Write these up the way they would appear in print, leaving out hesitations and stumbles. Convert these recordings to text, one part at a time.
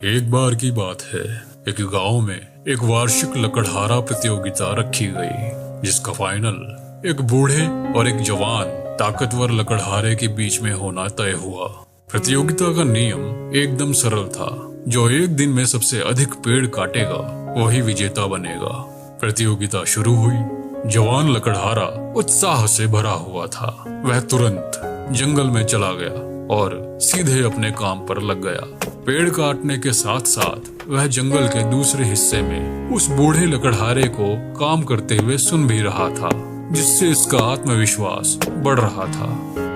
एक बार की बात है, एक गांव में एक वार्षिक लकड़हारा प्रतियोगिता रखी गई, जिसका फाइनल एक बूढ़े और एक जवान ताकतवर लकड़हारे के बीच में होना तय हुआ। प्रतियोगिता का नियम एकदम सरल था, जो एक दिन में सबसे अधिक पेड़ काटेगा वही विजेता बनेगा। प्रतियोगिता शुरू हुई। जवान लकड़हारा उत्साह से भरा हुआ था। वह तुरंत जंगल में चला गया और सीधे अपने काम पर लग गया। पेड़ काटने के साथ साथ वह जंगल के दूसरे हिस्से में उस बूढ़े लकड़हारे को काम करते हुए सुन भी रहा था, जिससे इसका आत्मविश्वास बढ़ रहा था।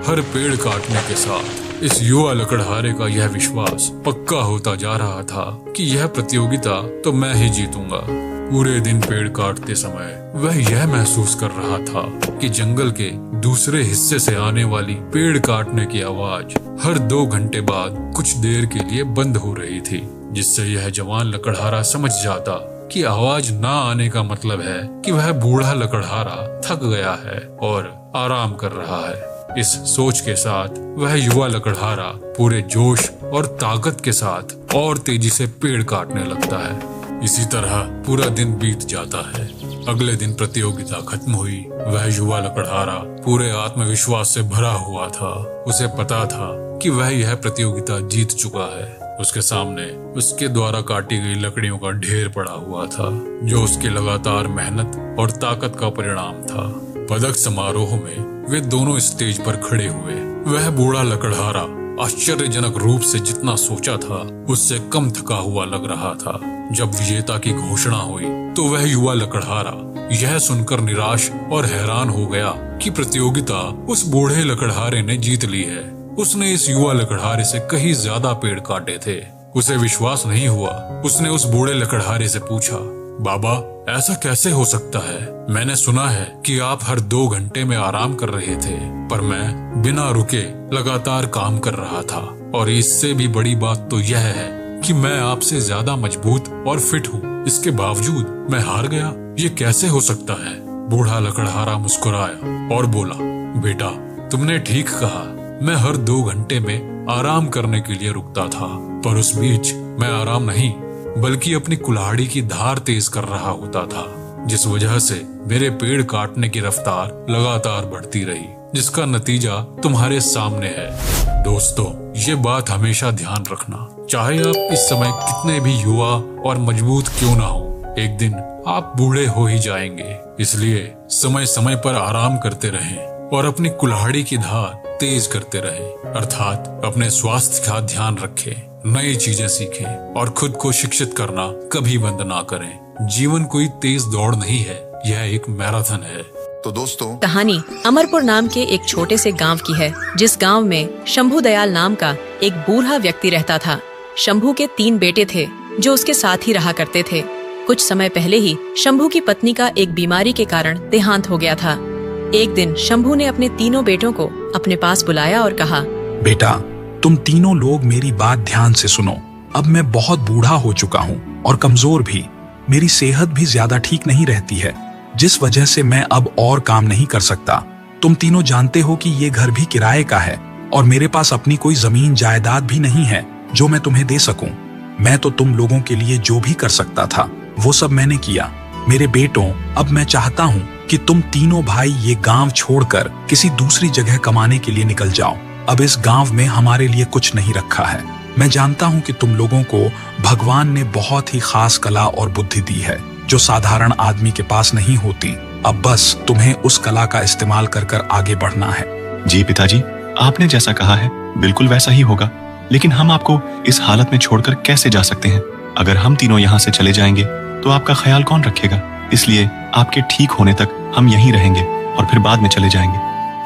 हर पेड़ काटने के साथ इस युवा लकड़हारे का यह विश्वास पक्का होता जा रहा था कि यह प्रतियोगिता तो मैं ही जीतूंगा। पूरे दिन पेड़ काटते समय वह यह महसूस कर रहा था कि जंगल के दूसरे हिस्से से आने वाली पेड़ काटने की आवाज हर 2 घंटे बाद कुछ देर के लिए बंद हो रही थी, जिससे यह जवान लकड़हारा समझ जाता कि आवाज ना आने का मतलब है कि वह बूढ़ा लकड़हारा थक गया है और आराम कर रहा है। इस सोच के साथ वह युवा लकड़हारा पूरे जोश और ताकत के साथ और तेजी से पेड़ काटने लगता है। इसी तरह पूरा दिन बीत जाता है। अगले दिन प्रतियोगिता खत्म हुई। वह युवा लकड़हारा पूरे आत्मविश्वास से भरा हुआ था। उसे पता था कि वह यह प्रतियोगिता जीत चुका है। उसके सामने उसके द्वारा काटी गई लकड़ियों का ढेर पड़ा हुआ था, जो उसकी लगातार मेहनत और ताकत का परिणाम था। पदक समारोह में वे दोनों स्टेज पर खड़े हुए। वह बूढ़ा लकड़हारा आश्चर्यजनक रूप से जितना सोचा था उससे कम थका हुआ लग रहा था। जब विजेता की घोषणा हुई तो वह युवा लकड़हारा यह सुनकर निराश और हैरान हो गया कि प्रतियोगिता उस बूढ़े लकड़हारे ने जीत ली है। उसने इस युवा लकड़हारे से कहीं ज्यादा पेड़ काटे थे। उसे विश्वास नहीं हुआ। उसने उस बूढ़े लकड़हारे से पूछा, बाबा, ऐसा कैसे हो सकता है? मैंने सुना है कि आप हर 2 घंटे में आराम कर रहे थे, पर मैं बिना रुके लगातार काम कर रहा था। और इससे भी बड़ी बात तो यह है कि मैं आपसे ज्यादा मजबूत और फिट हूँ। इसके बावजूद मैं हार गया। ये कैसे हो सकता है? बूढ़ा लकड़हारा मुस्कुराया और बोला, बेटा, तुमने ठीक कहा। मैं हर 2 घंटे में आराम करने के लिए रुकता था, पर उस बीच मैं आराम नहीं बल्कि अपनी कुल्हाड़ी की धार तेज कर रहा होता था, जिस वजह से मेरे पेड़ काटने की रफ्तार लगातार बढ़ती रही, जिसका नतीजा तुम्हारे सामने है। दोस्तों, ये बात हमेशा ध्यान रखना, चाहे आप इस समय कितने भी युवा और मजबूत क्यों ना हो, एक दिन आप बूढ़े हो ही जाएंगे। इसलिए समय समय पर आराम करते रहें और अपनी कुल्हाड़ी की धार तेज करते रहें, अर्थात अपने स्वास्थ्य का ध्यान रखें, नई चीजें सीखें और खुद को शिक्षित करना कभी बंद ना करें। जीवन कोई तेज दौड़ नहीं है, यह एक मैराथन है। तो दोस्तों, कहानी अमरपुर नाम के एक छोटे से गांव की है, जिस गांव में शंभू दयाल नाम का एक बूढ़ा व्यक्ति रहता था। शंभू के 3 बेटे थे जो उसके साथ ही रहा करते थे। कुछ समय पहले ही शंभू की पत्नी का एक बीमारी के कारण देहांत हो गया था। एक दिन शंभू ने अपने तीनों बेटों को अपने पास बुलाया और कहा, बेटा, तुम तीनों लोग मेरी बात ध्यान से सुनो। अब मैं बहुत बूढ़ा हो चुका हूँ और कमजोर भी। मेरी सेहत भी ज्यादा ठीक नहीं रहती है, जिस वजह से मैं अब और काम नहीं कर सकता। तुम तीनों जानते हो कि ये घर भी किराए का है और मेरे पास अपनी कोई जमीन जायदाद भी नहीं है जो मैं तुम्हें दे सकूं। मैं तो तुम लोगों के लिए जो भी कर सकता था वो सब मैंने किया। मेरे बेटों, अब मैं चाहता हूँ कि तुम तीनों भाई ये गांव छोड़कर किसी दूसरी जगह कमाने के लिए निकल जाओ। अब इस गांव में हमारे लिए कुछ नहीं रखा है। मैं जानता हूँ कि तुम लोगों को भगवान ने बहुत ही खास कला और बुद्धि दी है, जो साधारण आदमी के पास नहीं होती। अब बस तुम्हें उस कला का इस्तेमाल कर कर आगे बढ़ना है। जी पिताजी, आपने जैसा कहा है बिल्कुल वैसा ही होगा। लेकिन हम आपको इस हालत में छोड़कर कैसे जा सकते हैं? अगर हम तीनों यहाँ से चले जाएंगे तो आपका ख्याल कौन रखेगा? इसलिए आपके ठीक होने तक हम यहीं रहेंगे और फिर बाद में चले जाएंगे।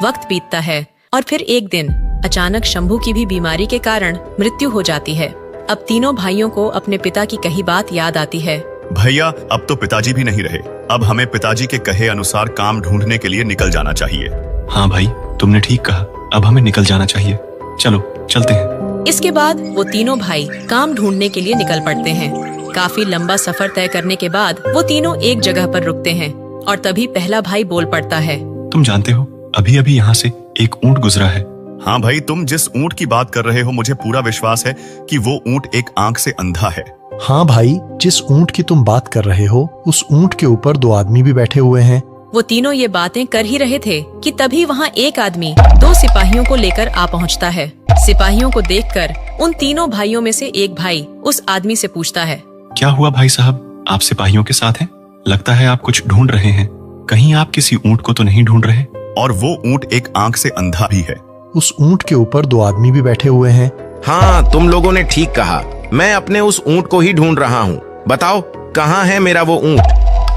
वक्त बीतता है और फिर एक दिन अचानक शंभू की भी बीमारी के कारण मृत्यु हो जाती है। अब तीनों भाइयों को अपने पिता की कही बात याद आती है। भैया, अब तो पिताजी भी नहीं रहे। अब हमें पिताजी के कहे अनुसार काम ढूंढने के लिए निकल जाना चाहिए। हाँ भाई, तुमने ठीक कहा। अब हमें निकल जाना चाहिए। चलो चलते हैं। इसके बाद वो तीनों भाई काम ढूंढने के लिए निकल पड़ते हैं। काफी लंबा सफर तय करने के बाद वो तीनों एक जगह पर रुकते हैं और तभी पहला भाई बोल पड़ता है, तुम जानते हो, अभी अभी यहाँ से एक ऊंट गुजरा है हाँ भाई, तुम जिस ऊंट की बात कर रहे हो मुझे पूरा विश्वास है कि वो ऊंट एक आंख से अंधा है। हाँ भाई, जिस ऊंट की तुम बात कर रहे हो उस ऊंट के ऊपर 2 आदमी भी बैठे हुए हैं। वो तीनों ये बातें कर ही रहे थे कि तभी वहाँ एक आदमी 2 सिपाहियों को लेकर आ पहुँचता है। सिपाहियों को देखकर उन तीनों भाइयों में से एक भाई उस आदमी से पूछता है, क्या हुआ भाई साहब, आप सिपाहियों के साथ हैं? लगता है आप कुछ ढूंढ रहे हैं। कहीं आप किसी ऊंट को तो नहीं ढूंढ रहे? और वो ऊंट एक आंख से अंधा भी है। उस ऊंट के ऊपर 2 आदमी भी बैठे हुए हैं। हाँ, तुम लोगों ने ठीक कहा, मैं अपने उस ऊंट को ही ढूंढ रहा हूँ। बताओ कहाँ है मेरा वो ऊंट?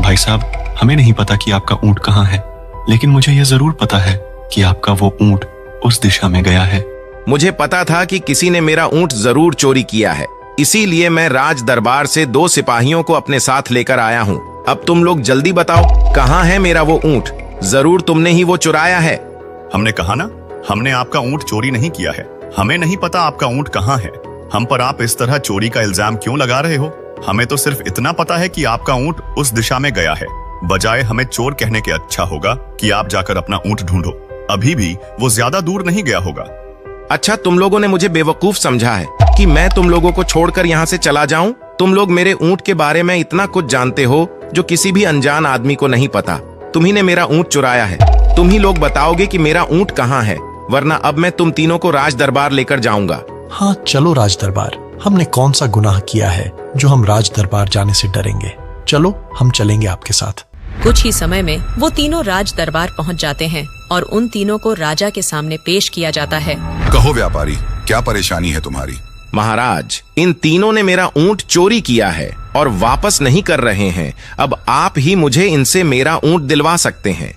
भाई साहब, हमें नहीं पता कि आपका ऊंट कहाँ है, लेकिन मुझे यह जरूर पता है कि आपका वो ऊंट उस दिशा में गया है। मुझे पता था कि किसी ने मेरा ऊंट जरूर चोरी किया है, इसीलिए मैं राज दरबार से 2 सिपाहियों को अपने साथ लेकर आया हूँ। अब तुम लोग जल्दी बताओ कहाँ है मेरा वो ऊंट? जरूर तुमने ही वो चुराया है। हमने कहा ना, हमने आपका ऊंट चोरी नहीं किया है। हमें नहीं पता आपका ऊंट कहाँ है। हम पर आप इस तरह चोरी का इल्जाम क्यों लगा रहे हो? हमें तो सिर्फ इतना पता है कि आपका ऊंट उस दिशा में गया है। बजाय हमें चोर कहने के अच्छा होगा कि आप जाकर अपना ऊंट ढूंढो। अभी भी वो ज्यादा दूर नहीं गया होगा। अच्छा, तुम लोगों ने मुझे बेवकूफ समझा है कि मैं तुम लोगों को छोड़कर यहाँ से चला जाऊं? तुम लोग मेरे ऊंट के बारे में इतना कुछ जानते हो जो किसी भी अनजान आदमी को नहीं पता। तुम्ही ने मेरा ऊंट चुराया है। तुम ही लोग बताओगे कि मेरा ऊंट कहाँ है, वरना अब मैं तुम तीनों को राज दरबार लेकर जाऊंगा। हाँ चलो राज दरबार। हमने कौन सा गुनाह किया है जो हम राज दरबार जाने से डरेंगे? चलो हम चलेंगे आपके साथ। कुछ ही समय में वो तीनों राज दरबार पहुँच जाते हैं और उन तीनों को राजा के सामने पेश किया जाता है। कहो व्यापारी, क्या परेशानी है तुम्हारी? महाराज, इन तीनों ने मेरा ऊंट चोरी किया है और वापस नहीं कर रहे हैं। अब आप ही मुझे इनसे मेरा ऊंट दिलवा सकते हैं।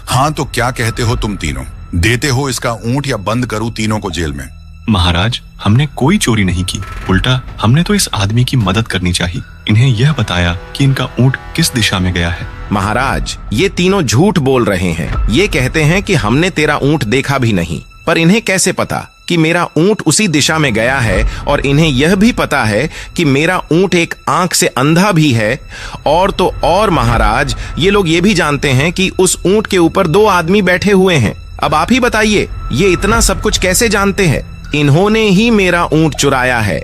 हाँ तो क्या कहते हो तुम तीनों? देते हो इसका ऊंट या बंद करूं तीनों को जेल में? महाराज, हमने कोई चोरी नहीं की। उल्टा हमने तो इस आदमी की मदद करनी चाहिए। इन्हें यह बताया कि इनका ऊंट किस दिशा में गया है। महाराज, ये तीनों झूठ बोल रहे हैं। ये कहते हैं कि हमने तेरा ऊंट देखा भी नहीं, पर इन्हें कैसे पता कि मेरा ऊंट उसी दिशा में गया है? और इन्हें यह भी पता है कि मेरा ऊंट एक आंख से अंधा भी है। और तो और महाराज, ये लोग ये भी जानते हैं कि उस ऊंट के ऊपर 2 आदमी बैठे हुए हैं। अब आप ही बताइए, ये इतना सब कुछ कैसे जानते हैं? इन्होंने ही मेरा ऊंट चुराया है।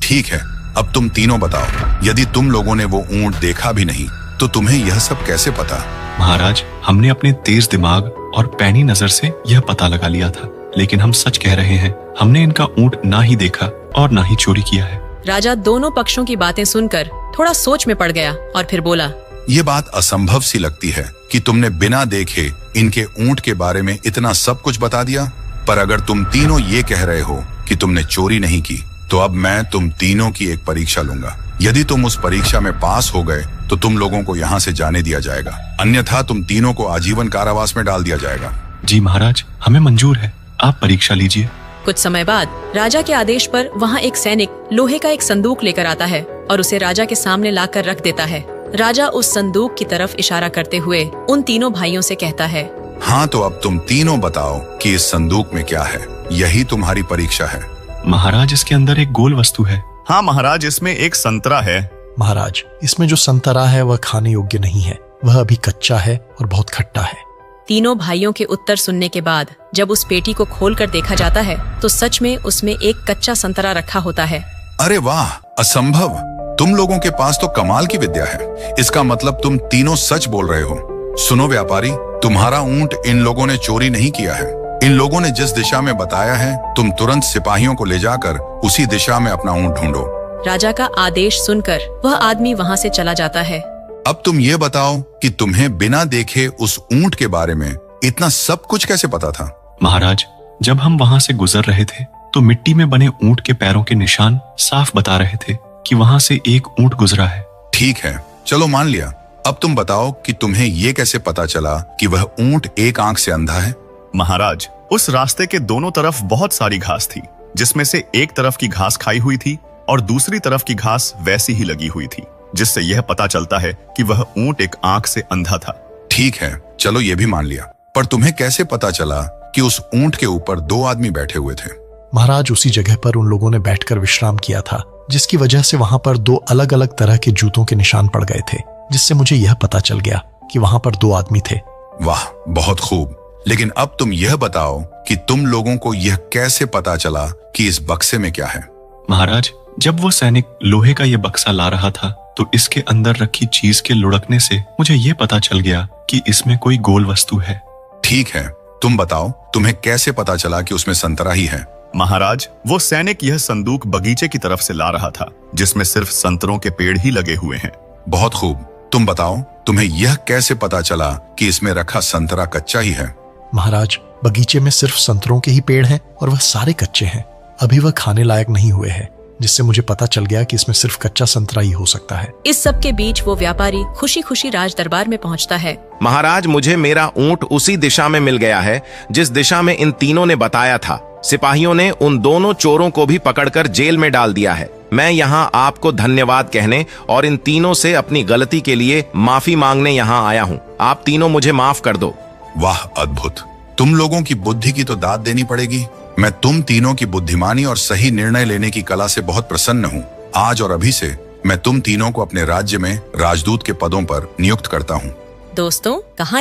ठीक है, अब तुम तीनों बताओ, यदि तुम लोगों ने वो ऊंट देखा भी नहीं तो तुम्हें यह सब कैसे पता? महाराज, हमने अपने तेज दिमाग और पैनी नजर से यह पता लगा लिया था, लेकिन हम सच कह रहे हैं, हमने इनका ऊंट ना ही देखा और ना ही चोरी किया है। राजा दोनों पक्षों की बातें सुनकर थोड़ा सोच में पड़ गया और फिर बोला, ये बात असंभव सी लगती है कि तुमने बिना देखे इनके ऊंट के बारे में इतना सब कुछ बता दिया। पर अगर तुम तीनों ये कह रहे हो कि तुमने चोरी नहीं की, तो अब मैं तुम तीनों की एक परीक्षा लूंगा। यदि तुम उस परीक्षा में पास हो गए तो तुम लोगों को यहाँ से जाने दिया जाएगा, अन्यथा तुम तीनों को आजीवन कारावास में डाल दिया जाएगा। जी महाराज, हमें मंजूर है, आप परीक्षा लीजिए। कुछ समय बाद राजा के आदेश पर वहाँ एक सैनिक लोहे का एक संदूक लेकर आता है और उसे राजा के सामने लाकर रख देता है। राजा उस संदूक की तरफ इशारा करते हुए उन तीनों भाइयों से कहता है, हाँ तो अब तुम तीनों बताओ कि इस संदूक में क्या है। यही तुम्हारी परीक्षा है। महाराज, इसके अंदर एक गोल वस्तु है। हाँ महाराज, इसमें एक संतरा है। महाराज, इसमें जो संतरा है वह खाने योग्य नहीं है, वह अभी कच्चा है और बहुत खट्टा है। तीनों भाइयों के उत्तर सुनने के बाद जब उस पेटी को खोलकर देखा जाता है तो सच में उसमें एक कच्चा संतरा रखा होता है। अरे वाह, असंभव! तुम लोगों के पास तो कमाल की विद्या है। इसका मतलब तुम तीनों सच बोल रहे हो। सुनो व्यापारी, तुम्हारा ऊंट इन लोगों ने चोरी नहीं किया है। इन लोगों ने जिस दिशा में बताया है, तुम तुरंत सिपाहियों को ले जाकर उसी दिशा में अपना ऊंट ढूंढो। राजा का आदेश सुनकर वह आदमी वहाँ से चला जाता है। अब तुम ये बताओ कि तुम्हें बिना देखे उस ऊंट के बारे में इतना सब कुछ कैसे पता था? महाराज, जब हम वहाँ से गुजर रहे थे तो मिट्टी में बने ऊंट के पैरों के निशान साफ बता रहे थे कि वहाँ से एक ऊंट गुजरा है। ठीक है, चलो मान लिया। अब तुम बताओ कि तुम्हें ये कैसे पता चला कि वह ऊंट एक आंख से अंधा है? महाराज, उस रास्ते के दोनों तरफ बहुत सारी घास थी, जिसमें से एक तरफ की घास खाई हुई थी और दूसरी तरफ की घास वैसी ही लगी हुई थी, जिससे यह पता चलता है कि वह ऊंट एक आंख से अंधा था। ठीक है, चलो ये भी मान लिया। पर तुम्हें कैसे पता चला कि उस ऊंट के ऊपर 2 आदमी बैठे हुए थे? महाराज, उसी जगह पर उन लोगों ने बैठकर विश्राम किया था, जिसकी वजह से वहां पर 2 अलग अलग तरह के जूतों के निशान पड़ गए थे, जिससे मुझे यह पता चल गया कि वहां पर 2 आदमी थे। वाह, बहुत खूब। लेकिन अब तुम यह बताओ कि तुम लोगों को यह कैसे पता चला कि इस बक्से में क्या है? महाराज, जब वो सैनिक लोहे का ये बक्सा ला रहा था तो इसके अंदर रखी चीज के लुढ़कने से मुझे ये पता चल गया कि इसमें कोई गोल वस्तु है। ठीक है, तुम बताओ, तुम्हें कैसे पता चला कि उसमें संतरा ही है? महाराज, वो सैनिक यह संदूक बगीचे की तरफ से ला रहा था जिसमें सिर्फ संतरों के पेड़ ही लगे हुए हैं। बहुत खूब, तुम बताओ, तुम्हें यह कैसे पता चला कि इसमें रखा संतरा कच्चा ही है? महाराज, बगीचे में सिर्फ संतरों के ही पेड़ हैं और वह सारे कच्चे हैं। अभी वह खाने लायक नहीं हुए हैं, जिससे मुझे पता चल गया कि इसमें सिर्फ कच्चा संतरा ही हो सकता है। इस सब के बीच वो व्यापारी खुशी खुशी राज दरबार में पहुंचता है। महाराज, मुझे मेरा ऊंट उसी दिशा में मिल गया है जिस दिशा में इन तीनों ने बताया था। सिपाहियों ने उन दोनों चोरों को भी पकड़कर जेल में डाल दिया है। मैं यहाँ आपको धन्यवाद कहने और इन तीनों से अपनी गलती के लिए माफी मांगने यहाँ आया हूँ। आप तीनों मुझे माफ कर दो। वाह, अद्भुत! तुम लोगों की बुद्धि की तो दाद देनी पड़ेगी। मैं तुम तीनों की बुद्धिमानी और सही निर्णय लेने की कला से बहुत प्रसन्न हूँ। आज और अभी से मैं तुम तीनों को अपने राज्य में राजदूत के पदों पर नियुक्त करता हूँ। दोस्तों, कहानी